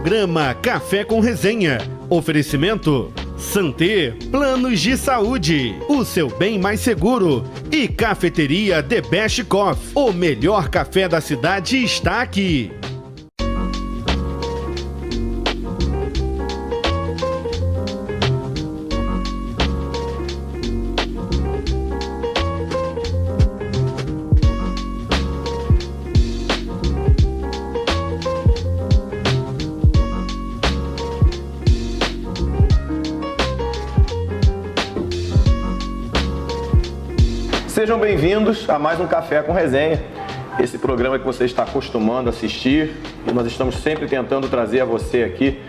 Programa Café com Resenha. Oferecimento Santé, planos de saúde, o seu bem mais seguro. E Cafeteria The Best Coffee, o melhor café da cidade está aqui. Sejam bem-vindos a mais um Café com Resenha, esse programa que você está acostumando a assistir e nós estamos sempre tentando trazer a você aqui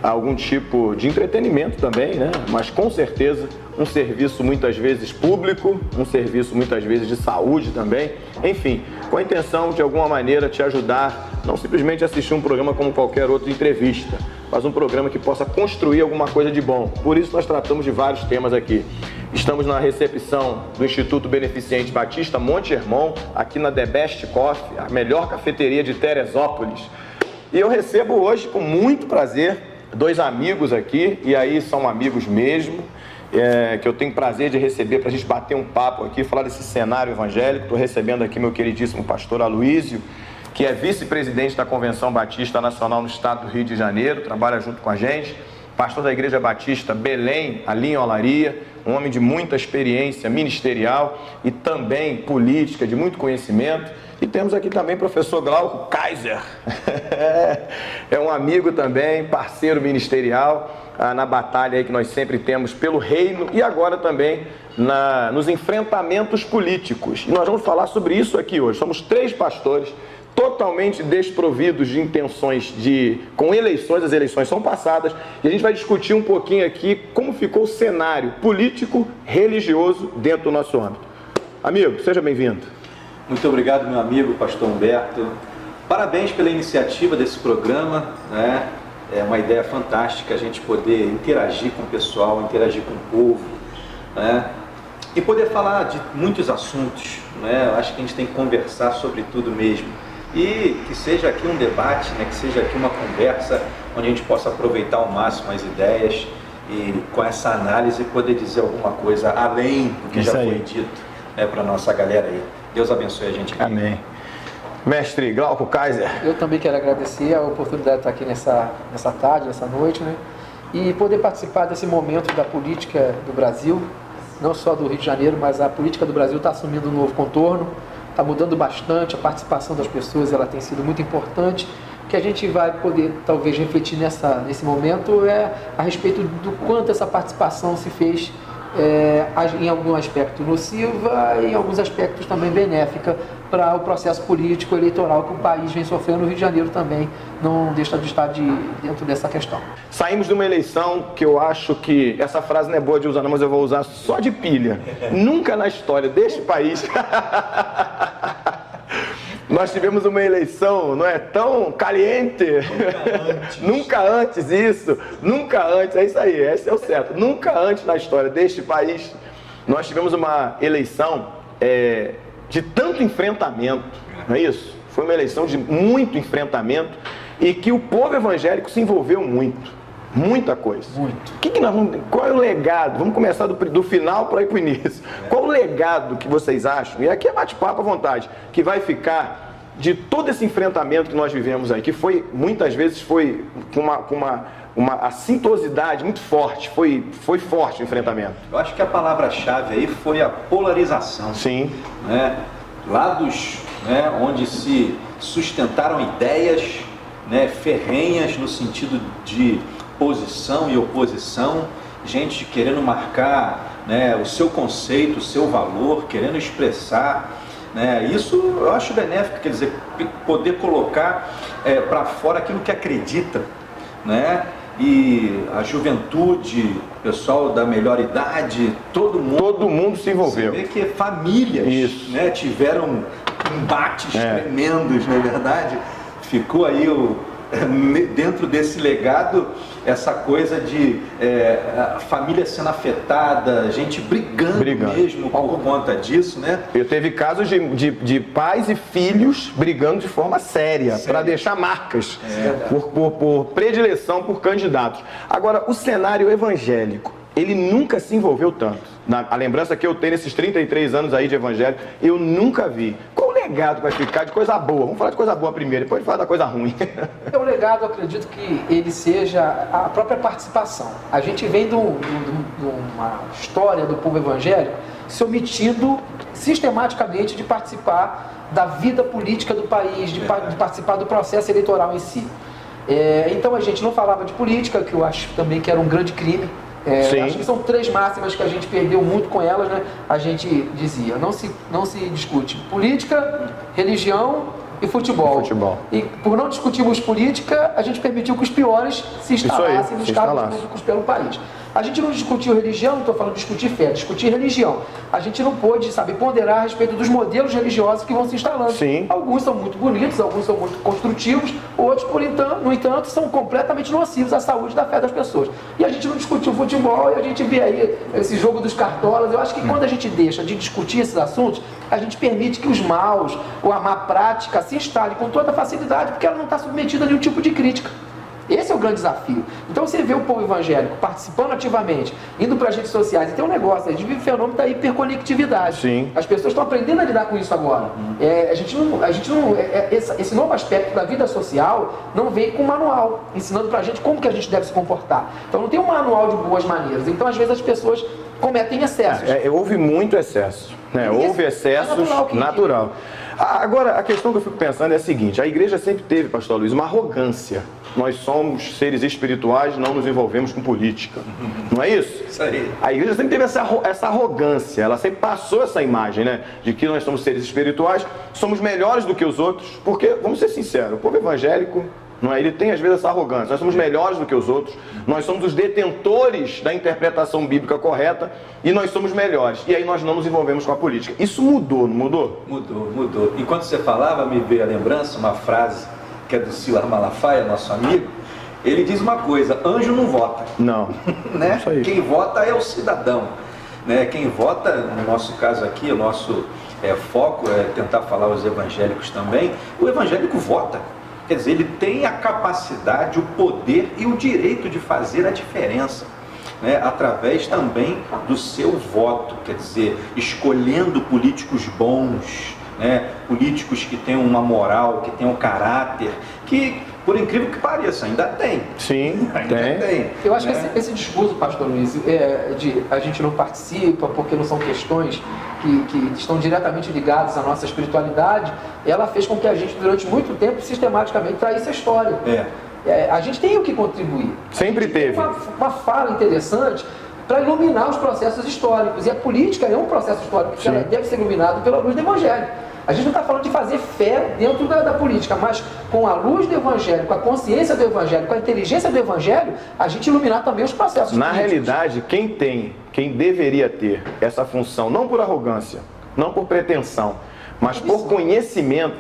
algum tipo de entretenimento também, né? Mas com certeza um serviço muitas vezes público, um serviço muitas vezes de saúde também, enfim, com a intenção de alguma maneira te ajudar, não simplesmente assistir um programa como qualquer outra entrevista, mas um programa que possa construir alguma coisa de bom. Por isso nós tratamos de vários temas aqui. Estamos na recepção do Instituto Beneficente Batista Monte Hermon, aqui na The Best Coffee, a melhor cafeteria de Teresópolis. E eu recebo hoje, com muito prazer, dois amigos aqui, e aí são amigos mesmo, que eu tenho prazer de receber para a gente bater um papo aqui, falar desse cenário evangélico. Estou recebendo aqui meu queridíssimo pastor Aloísio, que é vice-presidente da Convenção Batista Nacional no estado do Rio de Janeiro, trabalha junto com a gente. Pastor da Igreja Batista Belém, ali em Olaria, um homem de muita experiência ministerial e também política, de muito conhecimento. E temos aqui também o professor Glauco Kaiser, é um amigo também, parceiro ministerial, na batalha aí que nós sempre temos pelo reino e agora também nos enfrentamentos políticos. E nós vamos falar sobre isso aqui hoje. Somos três pastores totalmente desprovidos de intenções com eleições, as eleições são passadas, e a gente vai discutir um pouquinho aqui como ficou o cenário político, religioso dentro do nosso âmbito. Amigo, seja bem-vindo. Muito obrigado, meu amigo, pastor Humberto. Parabéns pela iniciativa desse programa, né? É uma ideia fantástica a gente poder interagir com o pessoal, interagir com o povo, né? E poder falar de muitos assuntos, né? Eu acho que a gente tem que conversar sobre tudo mesmo. E que seja aqui um debate, né? Que seja aqui uma conversa onde a gente possa aproveitar ao máximo as ideias e com essa análise poder dizer alguma coisa além do que já foi dito, né, para a nossa galera aí. Deus abençoe a gente aqui. Amém. Mestre Glauco Kaiser. Eu também quero agradecer a oportunidade de estar aqui nessa tarde, nessa noite, né? E poder participar desse momento da política do Brasil, não só do Rio de Janeiro, mas a política do Brasil está assumindo um novo contorno, está mudando bastante, a participação das pessoas ela tem sido muito importante. O que a gente vai poder talvez refletir nesse momento é a respeito do quanto essa participação se fez em algum aspecto nociva e em alguns aspectos também benéfica para o processo político eleitoral que o país vem sofrendo. O Rio de Janeiro também não deixa de estar dentro dessa questão. Saímos de uma eleição que eu acho que, essa frase não é boa de usar não, mas eu vou usar só de pilha. Nunca na história deste país nós tivemos uma eleição, não é tão caliente, nunca antes isso, nunca antes, é isso aí, esse é o certo, nunca antes na história deste país nós tivemos uma eleição de tanto enfrentamento, não é isso? Foi uma eleição de muito enfrentamento e que o povo evangélico se envolveu muito. Muita coisa. Muito. Qual é o legado? Vamos começar do final para ir para o início. Qual o legado que vocês acham, e aqui é bate-papo à vontade, que vai ficar de todo esse enfrentamento que nós vivemos aí, que foi, muitas vezes, foi com uma assintosidade muito forte, foi forte o enfrentamento. Eu acho que a palavra-chave aí foi a polarização. Sim. Né? Lados, né, onde se sustentaram ideias, né, ferrenhas no sentido de posição e oposição, gente querendo marcar, né, o seu conceito, o seu valor, querendo expressar, né, isso eu acho benéfico, quer dizer, poder colocar para fora aquilo que acredita, né, e a juventude, o pessoal da melhor idade, todo mundo se envolveu. Você vê que famílias, né, tiveram embates tremendos, não é verdade? Ficou aí dentro desse legado, essa coisa de a família sendo afetada, gente brigando mesmo por conta disso, né? Teve casos de pais e filhos brigando de forma séria, para deixar marcas, por predileção por candidatos. Agora, o cenário evangélico, ele nunca se envolveu tanto. A lembrança que eu tenho nesses 33 anos aí de evangelho, eu nunca vi. Qual o legado que vai ficar de coisa boa? Vamos falar de coisa boa primeiro, depois falar da coisa ruim. O legado, eu acredito que ele seja a própria participação. A gente vem de uma história do povo evangélico se omitindo sistematicamente de participar da vida política do país, de participar do processo eleitoral em si. Então a gente não falava de política, que eu acho também que era um grande crime. Acho que são 3 máximas que a gente perdeu muito com elas, né? A gente dizia, não se discute política, religião e futebol. E por não discutirmos política, a gente permitiu que os piores se instalassem nos cargos públicos pelo país. A gente não discutiu religião, não estou falando de discutir fé, discutir religião. A gente não pôde, ponderar a respeito dos modelos religiosos que vão se instalando. Sim. Alguns são muito bonitos, alguns são muito construtivos, outros, no entanto, são completamente nocivos à saúde da fé das pessoas. E a gente não discutiu futebol e a gente vê aí esse jogo dos cartolas. Eu acho que quando a gente deixa de discutir esses assuntos, a gente permite que os maus ou a má prática se instale com toda facilidade, porque ela não está submetida a nenhum tipo de crítica. Esse é o grande desafio. Então você vê o povo evangélico participando ativamente, indo para as redes sociais, e tem um negócio, a gente vive o fenômeno da hiperconectividade. Sim. As pessoas estão aprendendo a lidar com isso agora. Esse novo aspecto da vida social não vem com manual, ensinando para a gente como que a gente deve se comportar. Então não tem um manual de boas maneiras. Então às vezes as pessoas cometem excessos. Houve muito excesso, né? Houve excessos, natural. Agora, a questão que eu fico pensando é a seguinte: a igreja sempre teve, pastor Luiz, uma arrogância. Nós somos seres espirituais, não nos envolvemos com política. Não é isso? Isso aí. A igreja sempre teve essa arrogância, ela sempre passou essa imagem, né? De que nós somos seres espirituais, somos melhores do que os outros, porque, vamos ser sinceros, o povo evangélico, não é? Ele tem às vezes essa arrogância. Nós somos melhores do que os outros, nós somos os detentores da interpretação bíblica correta e nós somos melhores. E aí nós não nos envolvemos com a política. Isso mudou, não mudou? Mudou. Enquanto você falava, me veio a lembrança, uma frase que é do Silas Malafaia, nosso amigo. Ele diz uma coisa: anjo não vota. Não. Né? Quem vota é o cidadão. Né? Quem vota, no nosso caso aqui, o nosso foco é tentar falar os evangélicos também. O evangélico vota. Quer dizer, ele tem a capacidade, o poder e o direito de fazer a diferença, né? Através também do seu voto. Quer dizer, escolhendo políticos bons, né? Políticos que tenham uma moral, que tenham caráter, que, por incrível que pareça, ainda tem. Sim, ainda tem. Eu acho que esse discurso, pastor Luiz, de a gente não participa porque não são questões que estão diretamente ligadas à nossa espiritualidade, ela fez com que a gente, durante muito tempo, sistematicamente traísse a história. A gente tem o que contribuir. Sempre teve. Uma fala interessante para iluminar os processos históricos. E a política é um processo histórico que ela deve ser iluminado pela luz do Evangelho. A gente não está falando de fazer fé dentro da política, mas com a luz do Evangelho, com a consciência do Evangelho, com a inteligência do Evangelho, a gente iluminar também os processos Na políticos. realidade, quem deveria ter essa função, não por arrogância, não por pretensão, mas por conhecimento,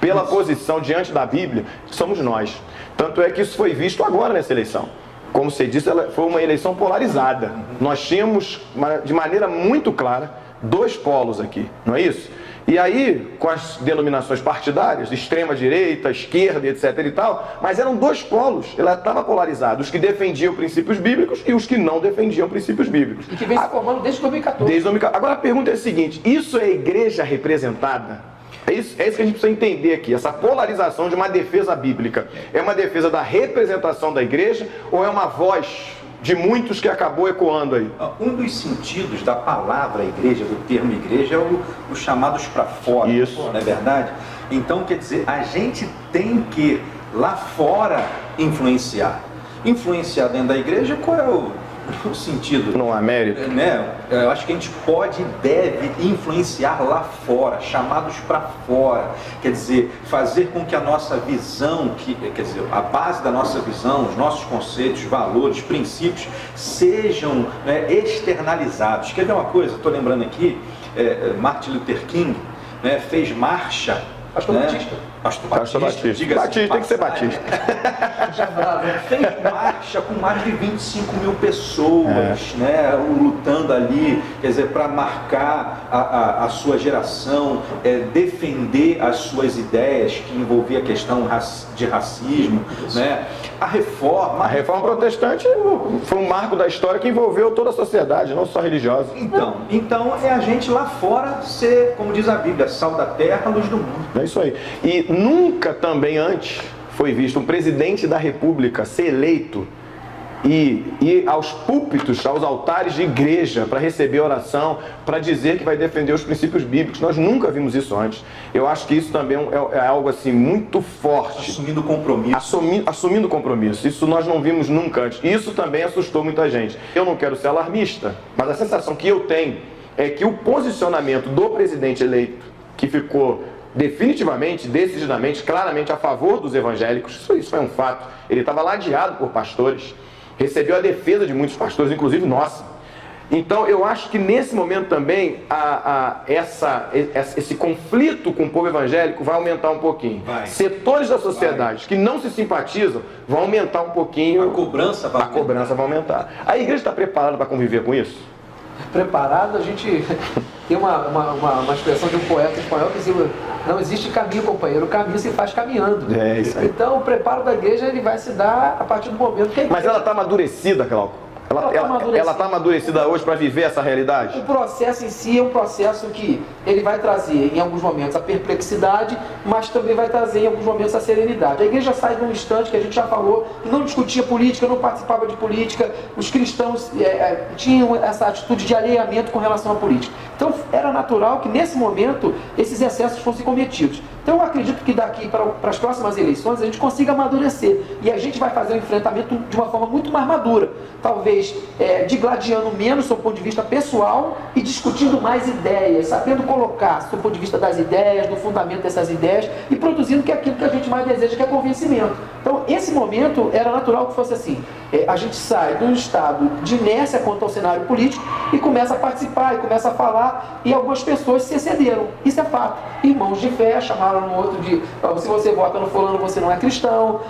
pela posição diante da Bíblia, somos nós. Tanto é que isso foi visto agora nessa eleição. Como você disse, ela foi uma eleição polarizada. Nós tínhamos, de maneira muito clara, 2 polos aqui, não é isso? E aí, com as denominações partidárias, extrema direita, esquerda, etc e tal, mas eram 2 polos, ela estava polarizada, os que defendiam princípios bíblicos e os que não defendiam princípios bíblicos. E que vem se formando desde 2014. Desde 2014. Agora a pergunta é a seguinte: isso é a igreja representada? É isso que a gente precisa entender aqui. Essa polarização de uma defesa bíblica é uma defesa da representação da igreja ou é uma voz de muitos que acabou ecoando aí? Um dos sentidos da palavra igreja, do termo igreja, é o chamados para fora. Isso. Não é verdade? Então, quer dizer, a gente tem que lá fora influenciar. Influenciar dentro da igreja, qual é o sentido? Não há mérito. Né? Eu acho que a gente pode e deve influenciar lá fora, chamados para fora. Quer dizer, fazer com que a nossa visão, quer dizer, a base da nossa visão, os nossos conceitos, valores, princípios, sejam externalizados. Quer ver uma coisa? Estou lembrando aqui, Martin Luther King fez marcha. Pastor Batista. Pastor Batista. Batista tem que ser Batista. Fez marcha com mais de 25 mil pessoas, né, lutando ali, quer dizer, para marcar a sua geração, defender as suas ideias, que envolvia a questão de racismo, né? A reforma protestante foi um marco da história que envolveu toda a sociedade, não só religiosa. Então é a gente lá fora ser, como diz a Bíblia, sal da terra, luz do mundo. É isso aí. E nunca também antes foi visto um presidente da República ser eleito e ir aos púlpitos, aos altares de igreja para receber oração, para dizer que vai defender os princípios bíblicos. Nós nunca vimos isso antes. Eu acho que isso também é algo assim muito forte. Assumindo compromisso. Assumindo compromisso. Isso nós não vimos nunca antes. Isso também assustou muita gente. Eu não quero ser alarmista, mas a sensação que eu tenho é que o posicionamento do presidente eleito, que ficou definitivamente, decididamente, claramente a favor dos evangélicos, isso é um fato. Ele estava ladeado por pastores, recebeu a defesa de muitos pastores, inclusive nossa. Então eu acho que nesse momento também esse conflito com o povo evangélico vai aumentar um pouquinho. Setores da sociedade que não se simpatizam vão aumentar um pouquinho. A cobrança vai aumentar. A igreja está preparada para conviver com isso? Preparado, a gente tem uma expressão de um poeta espanhol que dizia: não existe caminho, companheiro, o caminho se faz caminhando. É isso aí. Então o preparo da igreja ele vai se dar a partir do momento que a igreja... Mas ela está amadurecida, Cláudio? Ela está amadurecida hoje para viver essa realidade? O processo em si é um processo que ele vai trazer em alguns momentos a perplexidade, mas também vai trazer em alguns momentos a serenidade. A igreja sai de um instante que a gente já falou, que não discutia política, não participava de política, os cristãos tinham essa atitude de alheamento com relação à política. Então era natural que nesse momento esses excessos fossem cometidos. Então eu acredito que daqui para as próximas eleições a gente consiga amadurecer e a gente vai fazer um enfrentamento de uma forma muito mais madura, talvez digladiando menos do seu ponto de vista pessoal e discutindo mais ideias, sabendo colocar do ponto de vista das ideias, do fundamento dessas ideias e produzindo aquilo que a gente mais deseja, que é convencimento. Então esse momento era natural que fosse assim. A gente sai de um estado de inércia quanto ao cenário político e começa a participar, e começa a falar, e algumas pessoas se excederam. Isso é fato. Irmãos de fé chamaram um outro de: se você vota no fulano, você não é cristão,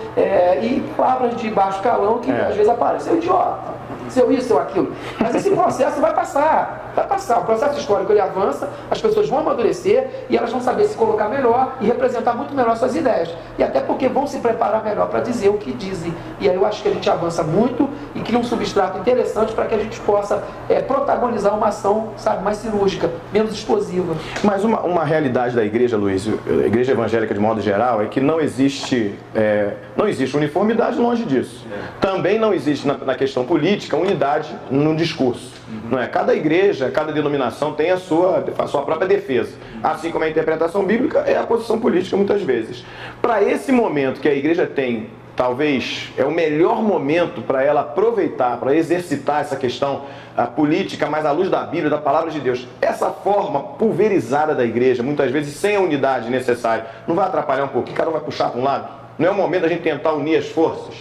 e palavras de baixo calão que às vezes aparecem: seu idiota, seu isso, seu aquilo. Mas esse processo vai passar. O processo histórico ele avança, as pessoas vão amadurecer e elas vão saber se colocar melhor e representar muito melhor suas ideias. E até porque vão se preparar melhor para dizer o que dizem. E aí eu acho que a gente avança muito e cria um substrato interessante para que a gente possa protagonizar uma ação, sabe, mais cirúrgica, menos explosiva. Mas uma realidade da igreja, Luiz, a igreja evangélica de modo geral, é que não existe uniformidade longe disso. Também não existe na questão política unidade no discurso. Não é? Cada igreja, cada denominação tem a sua própria defesa. Assim como a interpretação bíblica é a posição política muitas vezes. Para esse momento que a igreja tem, talvez é o melhor momento para ela aproveitar, para exercitar essa questão política, mas à luz da Bíblia, da palavra de Deus. Essa forma pulverizada da igreja, muitas vezes sem a unidade necessária, não vai atrapalhar um pouquinho? Cada um vai puxar para um lado? Não é o momento da gente tentar unir as forças?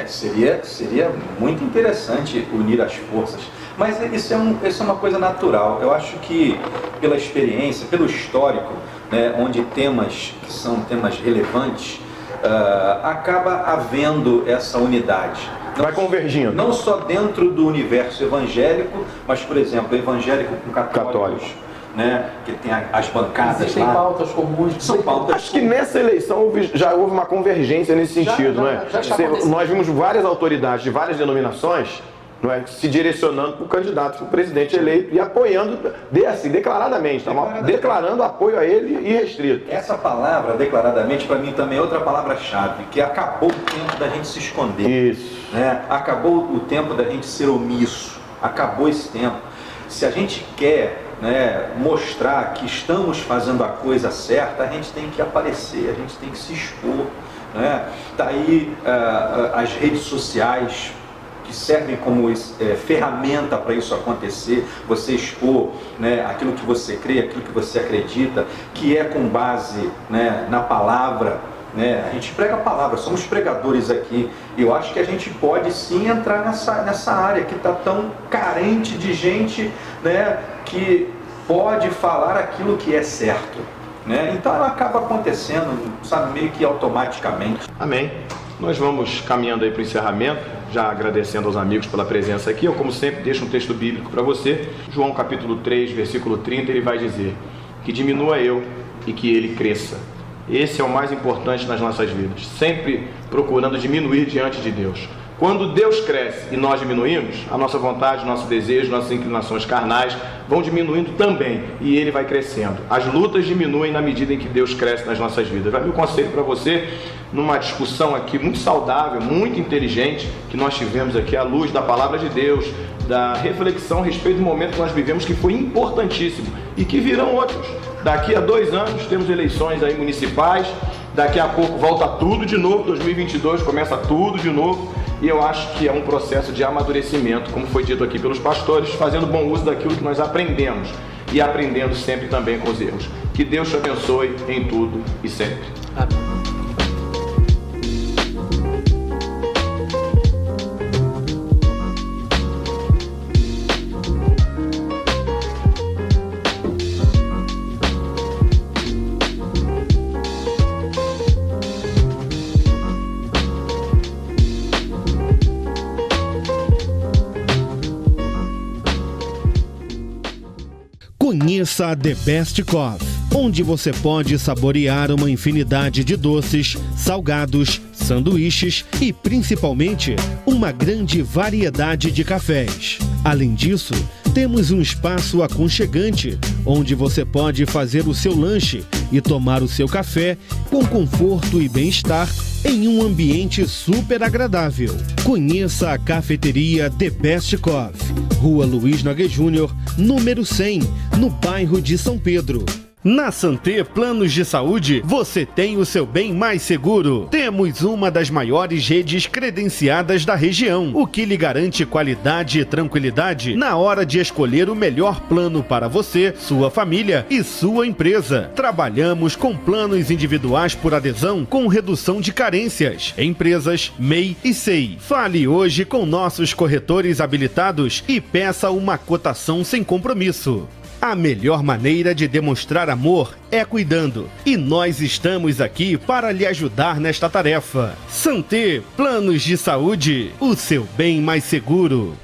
Seria muito interessante unir as forças. Mas isso é uma coisa natural. Eu acho que pela experiência, pelo histórico, né, onde temas que são temas relevantes, acaba havendo essa unidade. Vai convergindo. Não só dentro do universo evangélico, mas, por exemplo, evangélico com católicos. Né, que tem as bancadas lá. Existem pautas comuns. São pautas Acho que nessa eleição já houve uma convergência nesse sentido, não é? Nós vimos várias autoridades de várias denominações, não é, se direcionando para o candidato, para o presidente eleito e apoiando declaradamente, declarando apoio a ele irrestrito. Essa palavra, declaradamente, para mim também é outra palavra-chave, que acabou o tempo da gente se esconder. Isso. Né? Acabou o tempo da gente ser omisso. Acabou esse tempo. Se a gente quer mostrar que estamos fazendo a coisa certa, a gente tem que aparecer, a gente tem que se expor. Né? Daí as redes sociais, que servem como ferramenta para isso acontecer, você expor aquilo que você crê, aquilo que você acredita, que é com base na palavra. A gente prega a palavra, somos pregadores aqui. Eu acho que a gente pode sim entrar nessa área que está tão carente de gente que pode falar aquilo que é certo. né? Então ela acaba acontecendo, sabe, meio que automaticamente. Amém. Nós vamos caminhando aí para o encerramento, já agradecendo aos amigos pela presença aqui. Eu, como sempre, deixo um texto bíblico para você. João capítulo 3, versículo 30, ele vai dizer: que diminua eu e que ele cresça. Esse é o mais importante nas nossas vidas, sempre procurando diminuir diante de Deus. Quando Deus cresce e nós diminuímos, a nossa vontade, nosso desejo, nossas inclinações carnais vão diminuindo também, e Ele vai crescendo. As lutas diminuem na medida em que Deus cresce nas nossas vidas. Vai meu conselho para você, numa discussão aqui muito saudável, muito inteligente, que nós tivemos aqui à luz da Palavra de Deus, da reflexão a respeito do momento que nós vivemos, que foi importantíssimo, e que virão outros. Daqui a 2 anos temos eleições aí municipais, daqui a pouco volta tudo de novo, 2022 começa tudo de novo, e eu acho que é um processo de amadurecimento, como foi dito aqui pelos pastores, fazendo bom uso daquilo que nós aprendemos e aprendendo sempre também com os erros. Que Deus te abençoe em tudo e sempre. Amém. Conheça a The Best Coffee, onde você pode saborear uma infinidade de doces, salgados, sanduíches e, principalmente, uma grande variedade de cafés. Além disso, temos um espaço aconchegante, onde você pode fazer o seu lanche e tomar o seu café com conforto e bem-estar em um ambiente super agradável. Conheça a cafeteria The Best Coffee, Rua Luiz Nogueira Júnior, número 100, no bairro de São Pedro. Na Santé Planos de Saúde, você tem o seu bem mais seguro. Temos uma das maiores redes credenciadas da região, o que lhe garante qualidade e tranquilidade na hora de escolher o melhor plano para você, sua família e sua empresa. Trabalhamos com planos individuais por adesão com redução de carências, empresas, MEI e SEI. Fale hoje com nossos corretores habilitados e peça uma cotação sem compromisso. A melhor maneira de demonstrar amor é cuidando, e nós estamos aqui para lhe ajudar nesta tarefa. Santé Planos de Saúde, o seu bem mais seguro.